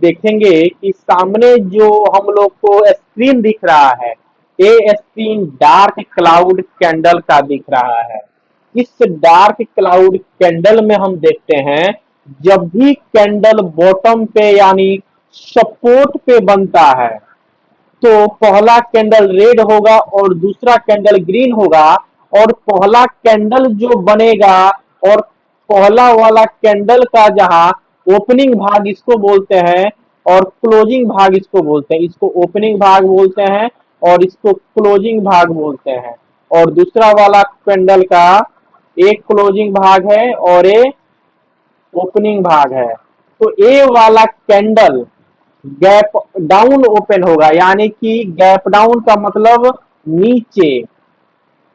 देखेंगे कि सामने जो हम लोग को स्क्रीन दिख रहा है, ये स्क्रीन डार्क क्लाउड कैंडल का दिख रहा है। इस डार्क क्लाउड कैंडल में हम देखते हैं, जब भी कैंडल बॉटम पे यानी सपोर्ट पे बनता है, तो पहला कैंडल रेड होगा और दूसरा कैंडल ग्रीन होगा। और पहला कैंडल जो बनेगा और पहला वाला कैंडल का जहां ओपनिंग भाग इसको बोलते हैं और क्लोजिंग भाग इसको बोलते हैं। इसको ओपनिंग भाग बोलते हैं और इसको क्लोजिंग भाग बोलते हैं। और दूसरा वाला कैंडल का एक क्लोजिंग भाग है और एक ओपनिंग भाग है। तो ए वाला कैंडल गैप डाउन ओपन होगा, यानी कि गैप डाउन का मतलब नीचे,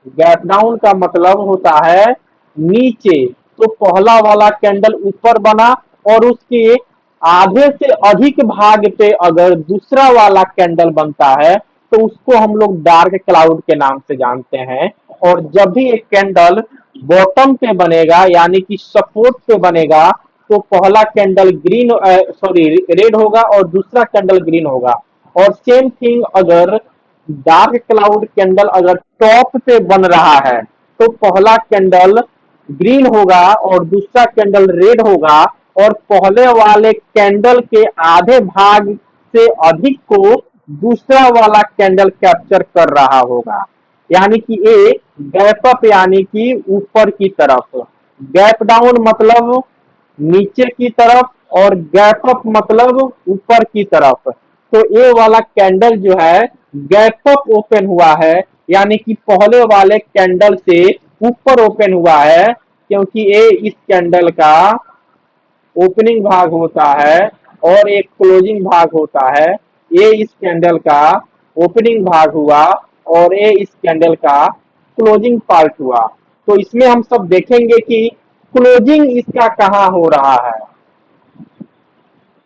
गैप डाउन का मतलब होता है नीचे। तो पहला वाला कैंडल ऊपर बना और उसके आधे से अधिक भाग पे अगर दूसरा वाला कैंडल बनता है, तो उसको हम लोग डार्क क्लाउड के नाम से जानते हैं। और जब भी एक कैंडल बॉटम पे बनेगा यानी कि सपोर्ट पे बनेगा, तो पहला कैंडल ग्रीन सॉरी रेड होगा और दूसरा कैंडल ग्रीन होगा। और सेम थिंग अगर डार्क क्लाउड कैंडल अगर टॉप पे बन रहा है, तो पहला कैंडल ग्रीन होगा और दूसरा कैंडल रेड होगा। और पहले वाले कैंडल के आधे भाग से अधिक को दूसरा वाला कैंडल कैप्चर कर रहा होगा, यानी कि ए गैप अप यानी कि ऊपर की तरफ, गैप डाउन मतलब नीचे की तरफ और गैप अप मतलब ऊपर की तरफ। तो ये वाला कैंडल जो है गैप अप ओपन हुआ है, यानी कि पहले वाले कैंडल से ऊपर ओपन हुआ है, क्योंकि ये इस कैंडल का ओपनिंग भाग होता है और एक क्लोजिंग भाग होता है। ये इस कैंडल का ओपनिंग भाग हुआ और ये इस कैंडल का क्लोजिंग पार्ट हुआ। तो इसमें हम सब देखेंगे कि क्लोजिंग इसका कहाँ हो रहा है।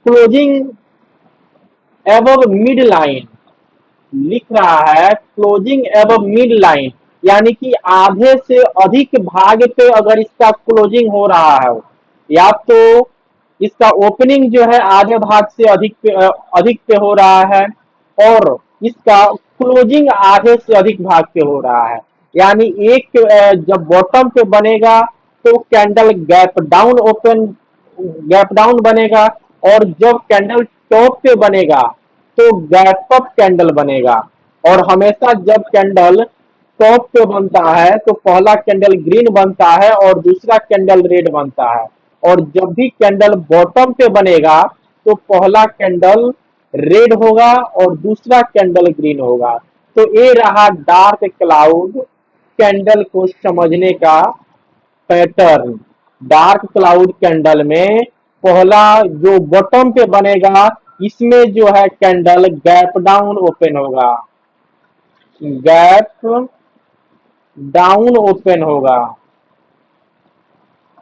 क्लोजिंग एबव मिड लाइन लिख रहा है, क्लोजिंग एबव मिड लाइन, यानी कि आधे से अधिक भाग पे अगर इसका क्लोजिंग हो रहा है, या तो इसका ओपनिंग जो है आधे भाग से अधिक पे हो रहा है और इसका क्लोजिंग आधे से अधिक भाग पे हो रहा है। यानी एक जब बॉटम पे बनेगा तो कैंडल गैप डाउन बनेगा, और जब कैंडल टॉप पे बनेगा तो गैप अप कैंडल बनेगा। और हमेशा जब कैंडल टॉप पे बनता है तो पहला कैंडल ग्रीन बनता है और दूसरा कैंडल रेड बनता है। और जब भी कैंडल बॉटम पे बनेगा तो पहला कैंडल रेड होगा और दूसरा कैंडल ग्रीन होगा। तो ये रहा डार्क क्लाउड कैंडल को समझने का पैटर्न। डार्क क्लाउड कैंडल में पहला जो बॉटम पे बनेगा, इसमें जो है कैंडल गैप डाउन ओपन होगा, गैप डाउन ओपन होगा।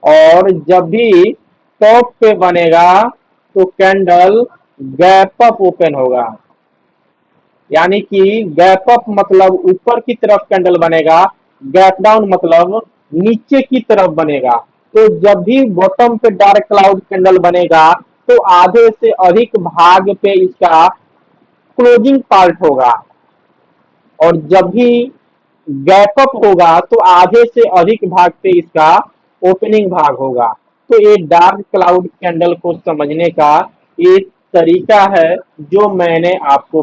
और जब भी टॉप पे बनेगा तो कैंडल गैप अप ओपन होगा, यानी कि गैप अप मतलब ऊपर की तरफ कैंडल बनेगा, गैप डाउन मतलब नीचे की तरफ बनेगा। तो जब भी बॉटम पे डार्क क्लाउड कैंडल बनेगा तो आधे से अधिक भाग पे इसका क्लोजिंग पार्ट होगा, और जब भी गैप अप होगा तो आधे से अधिक भाग पे इसका ओपनिंग भाग होगा। तो ये डार्क क्लाउड कैंडल को समझने का एक तरीका है जो मैंने आपको